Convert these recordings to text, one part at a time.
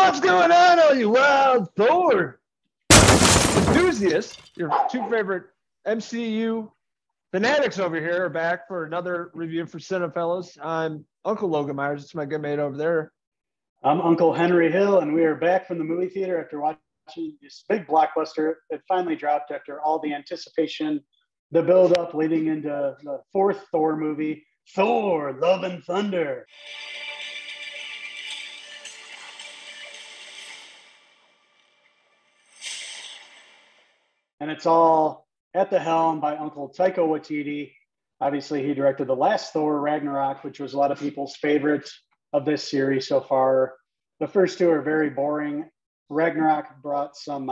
What's going on, all you wild Thor enthusiasts? Your two favorite MCU fanatics over here are back for another review for Cinefellas. I'm Uncle Logan Myers. It's my good mate over there. I'm Uncle Henry Hill, and we are back from the movie theater after watching this big blockbuster that finally dropped after all the anticipation, the build-up leading into the fourth Thor movie, Thor: Love and Thunder. And it's all at the helm by Uncle Taika Waititi. Obviously, he directed the last Thor, Ragnarok, which was a lot of people's favorite of this series so far. The first two are very boring. Ragnarok brought some,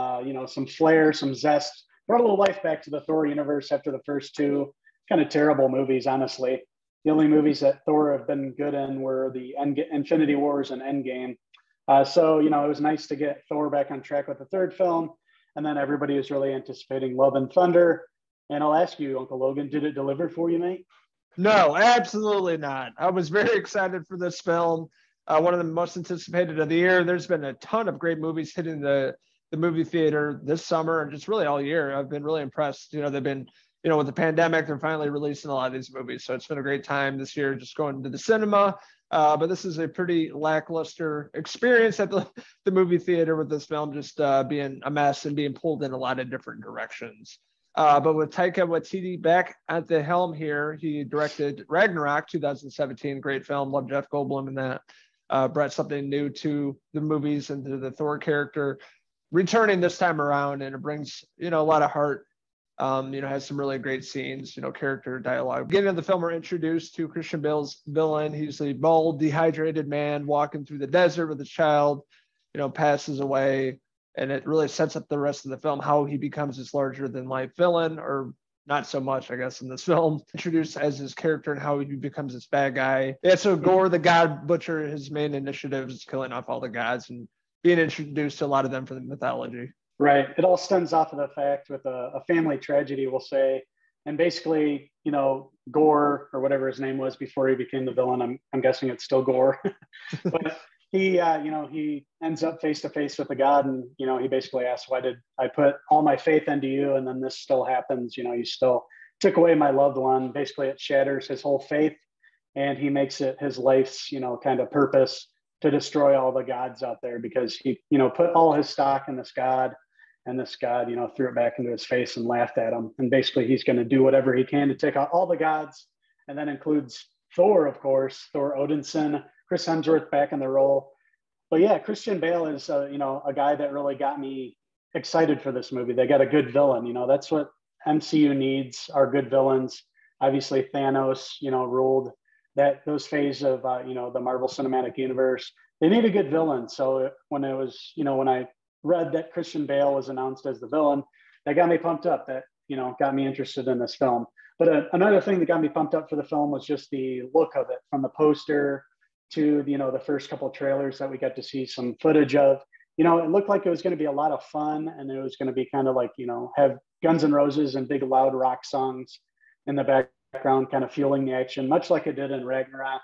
some flair, some zest, brought a little life back to the Thor universe after the first two kind of terrible movies, honestly. The only movies that Thor have been good in were the Infinity Wars and Endgame. So it was nice to get Thor back on track with the third film. And then everybody is really anticipating Love and Thunder. And I'll ask you, Uncle Logan, did it deliver for you, mate? No, absolutely not. I was very excited for this film. One of the most anticipated of the year. There's been a ton of great movies hitting the movie theater this summer and just really all year. I've been really impressed. They've been, with the pandemic, they're finally releasing a lot of these movies. So it's been a great time this year just going to the cinema. But this is a pretty lackluster experience at the movie theater with this film just being a mess and being pulled in a lot of different directions. But with Taika Waititi back at the helm here, he directed Ragnarok 2017, great film. Love Jeff Goldblum in that. Brought something new to the movies and to the Thor character, returning this time around, and it brings a lot of heart. Has some really great scenes, character dialogue. Beginning of the film, we're introduced to Christian Bale's villain. He's a bald, dehydrated man walking through the desert with his child, passes away. And it really sets up the rest of the film, how he becomes this larger than life villain, or not so much, I guess, in this film. Introduced as his character and how he becomes this bad guy. Yeah, so Gorr the God Butcher, his main initiative is killing off all the gods and being introduced to a lot of them from the mythology. Right. It all stems off of the fact with a family tragedy, we'll say. And basically, Gorr, or whatever his name was before he became the villain, I'm guessing it's still Gorr. But he ends up face to face with the god, and he basically asks, "Why did I put all my faith into you, and then this still happens? You still took away my loved one." Basically, it shatters his whole faith, and he makes it his life's kind of purpose to destroy all the gods out there, because he put all his stock in this god, and this god threw it back into his face and laughed at him. And basically, he's going to do whatever he can to take out all the gods, and that includes Thor, of course, Thor Odinson. Chris Hemsworth back in the role. But yeah, Christian Bale is, a guy that really got me excited for this movie. They got a good villain. That's what MCU needs, are good villains. Obviously, Thanos, ruled those phase of, the Marvel Cinematic Universe. They need a good villain. So when I read that Christian Bale was announced as the villain, that got me pumped up. That, got me interested in this film. But another thing that got me pumped up for the film was just the look of it, from the poster to the first couple of trailers that we got to see some footage of. It looked like it was going to be a lot of fun, and it was going to be kind of like have Guns N' Roses and big loud rock songs in the background kind of fueling the action, much like it did in Ragnarok.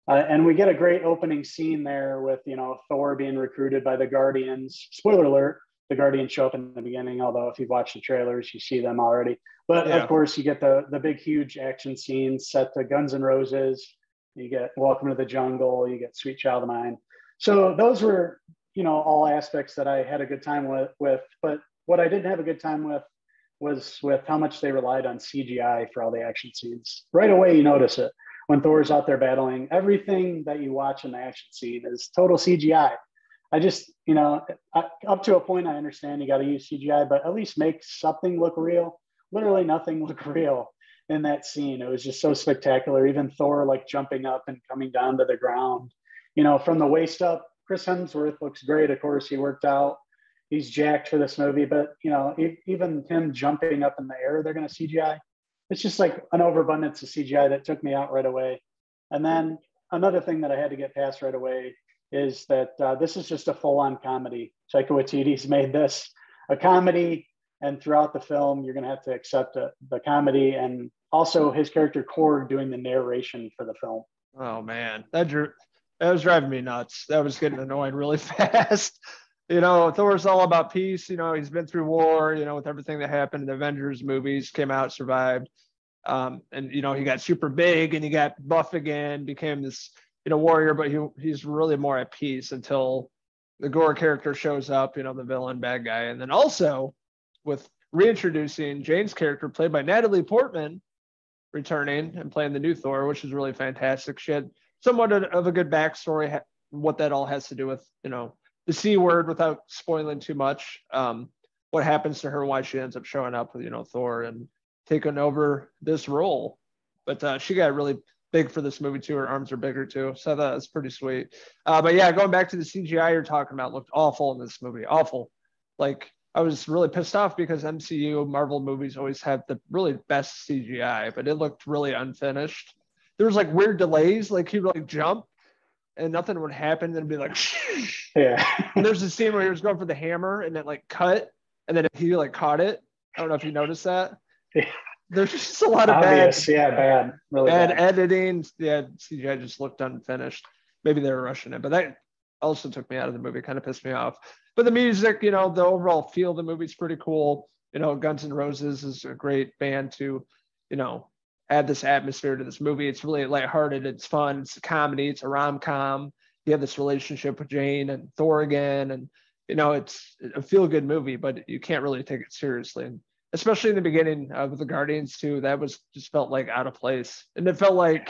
And we get a great opening scene there with Thor being recruited by the Guardians. Spoiler alert, the Guardians show up in the beginning, although if you've watched the trailers you see them already. But yeah, of course you get the big huge action scenes set to Guns N' Roses. You get Welcome to the Jungle, you get Sweet Child of Mine. So those were, all aspects that I had a good time with. But what I didn't have a good time with was with how much they relied on CGI for all the action scenes. Right away, you notice it. When Thor's out there battling, everything that you watch in the action scene is total CGI. I just, up to a point, I understand you got to use CGI, but at least make something look real. Literally nothing looked real in that scene. It was just so spectacular. Even Thor like jumping up and coming down to the ground, from the waist up. Chris Hemsworth looks great. Of course, he worked out. He's jacked for this movie, but even him jumping up in the air, they're going to CGI. It's just like an overabundance of CGI that took me out right away. And then another thing that I had to get past right away is that this is just a full-on comedy. Taika Waititi's made this a comedy. And throughout the film, you're going to have to accept the comedy, and also his character Korg doing the narration for the film. Oh man, that That was driving me nuts. That was getting annoying really fast. Thor's all about peace. He's been through war, with everything that happened in the Avengers movies, came out, survived. And he got super big and he got buff again, became this, warrior, but he's really more at peace until the Gorr character shows up, the villain, bad guy. And then also with reintroducing Jane's character, played by Natalie Portman, returning and playing the new Thor, which is really fantastic. She had somewhat of a good backstory, what that all has to do with, the C word without spoiling too much. What happens to her, why she ends up showing up with, Thor and taking over this role. But she got really big for this movie too. Her arms are bigger too. So that's pretty sweet. But yeah, going back to the CGI you're talking about, looked awful in this movie. Awful. Like, I was really pissed off because MCU Marvel movies always have the really best CGI, but it looked really unfinished. There was like weird delays, like he'd like jump and nothing would happen, then it'd be like yeah. And there's a scene where he was going for the hammer and it like cut and then he like caught it. I don't know if you noticed that. Yeah. There's just a lot of bad, really bad bad editing. Yeah, CGI just looked unfinished. Maybe they were rushing it, but that also took me out of the movie, kind of pissed me off. But the music, the overall feel of the movie is pretty cool. Guns N' Roses is a great band to, add this atmosphere to this movie. It's really lighthearted. It's fun. It's a comedy. It's a rom-com. You have this relationship with Jane and Thor again. And, it's a feel-good movie, but you can't really take it seriously. And especially in the beginning of the Guardians too, that was just felt like out of place. And it felt like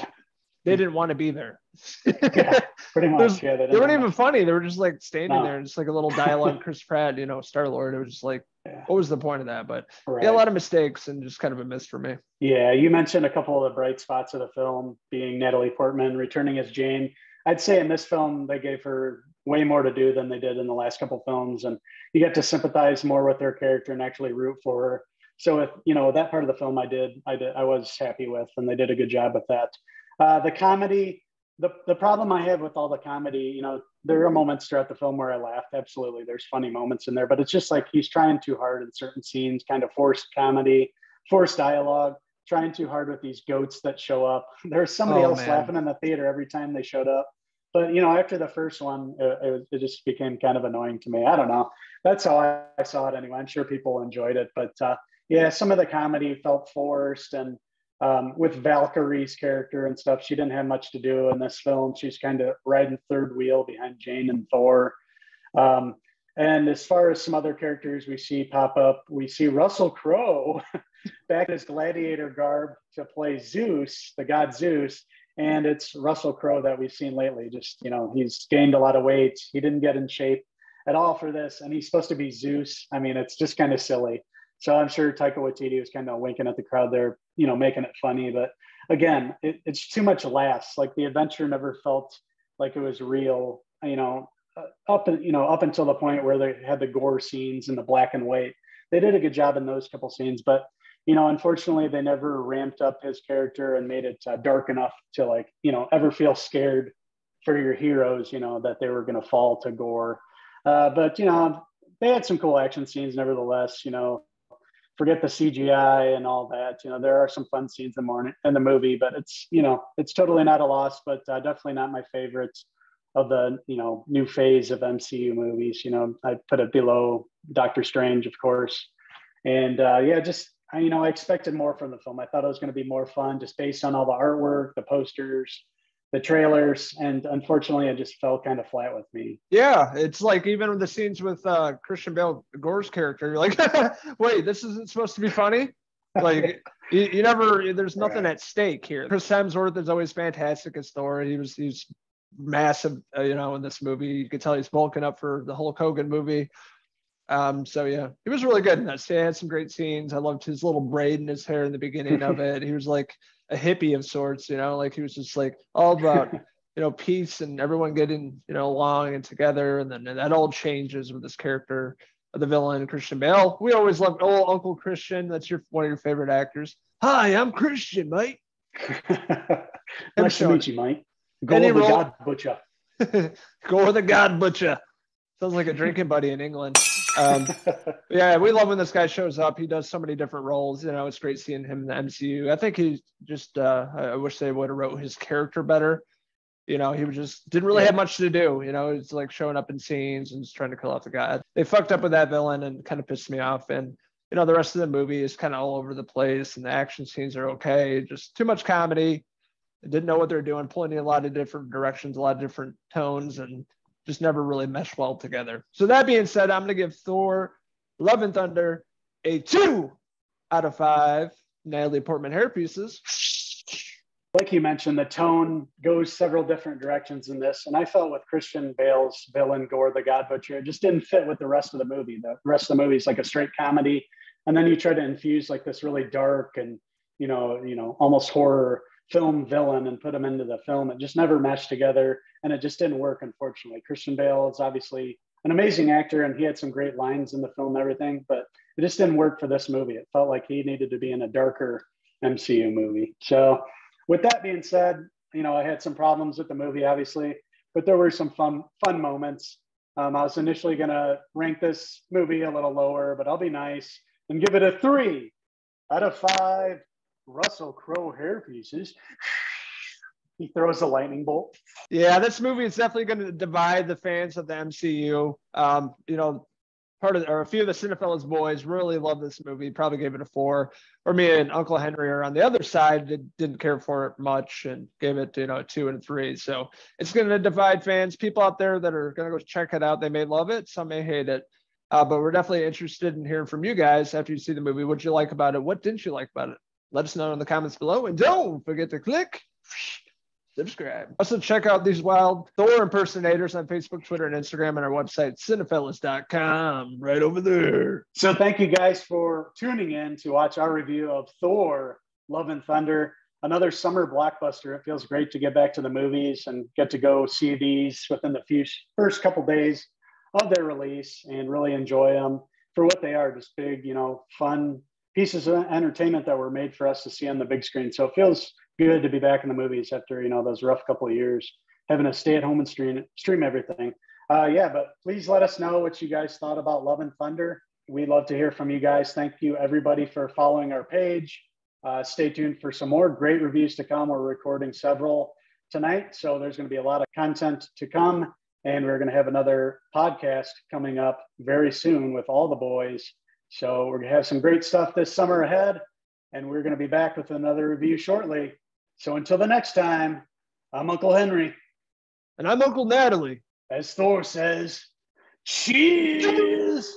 they didn't want to be there. Yeah, pretty much. Yeah, they weren't even funny. They were just like standing there and just like a little dialogue. Chris Pratt, Star-Lord. It was just like, what was the point of that? But yeah, a lot of mistakes and just kind of a miss for me. Yeah, you mentioned a couple of the bright spots of the film being Natalie Portman returning as Jane. I'd say in this film, they gave her way more to do than they did in the last couple films. And you get to sympathize more with her character and actually root for her. So if, that part of the film I was happy with, and they did a good job with that. The comedy, the problem I have with all the comedy, there are moments throughout the film where I laughed. Absolutely. There's funny moments in there, but it's just like he's trying too hard in certain scenes, kind of forced comedy, forced dialogue, trying too hard with these goats that show up. There's somebody else laughing in the theater every time they showed up. But, after the first one, it just became kind of annoying to me. I don't know. That's how I saw it anyway. I'm sure people enjoyed it. But yeah, some of the comedy felt forced. And with Valkyrie's character and stuff, she didn't have much to do in this film. She's kind of riding third wheel behind Jane and Thor. And as far as some other characters we see pop up, we see Russell Crowe back as gladiator garb to play Zeus, the god Zeus. And it's Russell Crowe that we've seen lately. Just, he's gained a lot of weight. He didn't get in shape at all for this. And he's supposed to be Zeus. I mean, it's just kind of silly. So I'm sure Taika Waititi was kind of winking at the crowd there, making it funny. But again, it's too much laughs. Like the adventure never felt like it was real, up until the point where they had the gore scenes and the black and white. They did a good job in those couple scenes, but unfortunately, they never ramped up his character and made it dark enough to ever feel scared for your heroes, that they were going to fall to Gorr. But they had some cool action scenes, nevertheless. Forget the CGI and all that. There are some fun scenes in the movie, but it's totally not a loss, but definitely not my favorite of the new phase of MCU movies. I put it below Doctor Strange, of course, and I expected more from the film. I thought it was going to be more fun just based on all the artwork, the posters, the trailers, and unfortunately, it just fell kind of flat with me. Yeah, it's like even with the scenes with Christian Bale, Gorr's character, you're like, wait, this isn't supposed to be funny? Like, you never, there's nothing at stake here. Chris Hemsworth is always fantastic as Thor. He's massive, in this movie. You could tell he's bulking up for the Hulk Hogan movie. So yeah, he was really good in this. He had some great scenes. I loved his little braid in his hair in the beginning of it. He was like a hippie of sorts, like he was just like all about, peace and everyone getting, along and together. And then that all changes with this character of the villain, Christian Bale. We always loved old Uncle Christian. That's one of your favorite actors. Hi, I'm Christian, mate. Nice to meet you, mate. Gorr the God Butcher. Gorr the God Butcher. Sounds like a drinking buddy in England. Yeah, we love when this guy shows up. He does so many different roles. It's great seeing him in the MCU. I think he's just, I wish they would have wrote his character better. You know, he was just didn't really have much to do. You know, it's like showing up in scenes and just trying to kill off the guy. They fucked up with that villain and kind of pissed me off. And you know, the rest of the movie is kind of all over the place, and the action scenes are okay. Just too much comedy. They didn't know what they're doing, pulling in a lot of different directions, a lot of different tones, and just never really meshed well together. So that being said, I'm gonna give Thor: Love and Thunder a 2 out of 5 Natalie Portman hairpieces. Like you mentioned, the tone goes several different directions in this. And I felt with Christian Bale's villain, Gorr the God Butcher, it just didn't fit with the rest of the movie. The rest of the movie is like a straight comedy. And then you try to infuse like this really dark and, almost horror film villain and put him into the film. It just never meshed together. And it just didn't work, unfortunately. Christian Bale is obviously an amazing actor, and he had some great lines in the film and everything, but it just didn't work for this movie. It felt like he needed to be in a darker MCU movie. So with that being said, I had some problems with the movie, obviously, but there were some fun moments. I was initially going to rank this movie a little lower, but I'll be nice and give it a 3 out of 5 Russell Crowe hairpieces. He throws a lightning bolt. Yeah, this movie is definitely going to divide the fans of the MCU. A few of the Cinefellas boys really love this movie, probably gave it a 4. Or me and Uncle Henry are on the other side, didn't care for it much and gave it, a 2 and a 3. So it's going to divide fans. People out there that are going to go check it out, they may love it, some may hate it. But we're definitely interested in hearing from you guys after you see the movie. What did you like about it? What didn't you like about it? Let us know in the comments below. And don't forget to click subscribe. Also, check out these wild Thor impersonators on Facebook, Twitter, and Instagram, and our website, cinefellas.com, right over there. So thank you guys for tuning in to watch our review of Thor: Love and Thunder, another summer blockbuster. It feels great to get back to the movies and get to go see these within the first couple days of their release and really enjoy them for what they are, just big, fun pieces of entertainment that were made for us to see on the big screen. So it feels good to be back in the movies after, those rough couple of years, having to stay at home and stream everything. But please let us know what you guys thought about Love and Thunder. We'd love to hear from you guys. Thank you, everybody, for following our page. Stay tuned for some more great reviews to come. We're recording several tonight, so there's going to be a lot of content to come, and we're going to have another podcast coming up very soon with all the boys. So we're going to have some great stuff this summer ahead, and we're going to be back with another review shortly. So until the next time, I'm Uncle Henry. And I'm Uncle Natalie. As Thor says, cheers!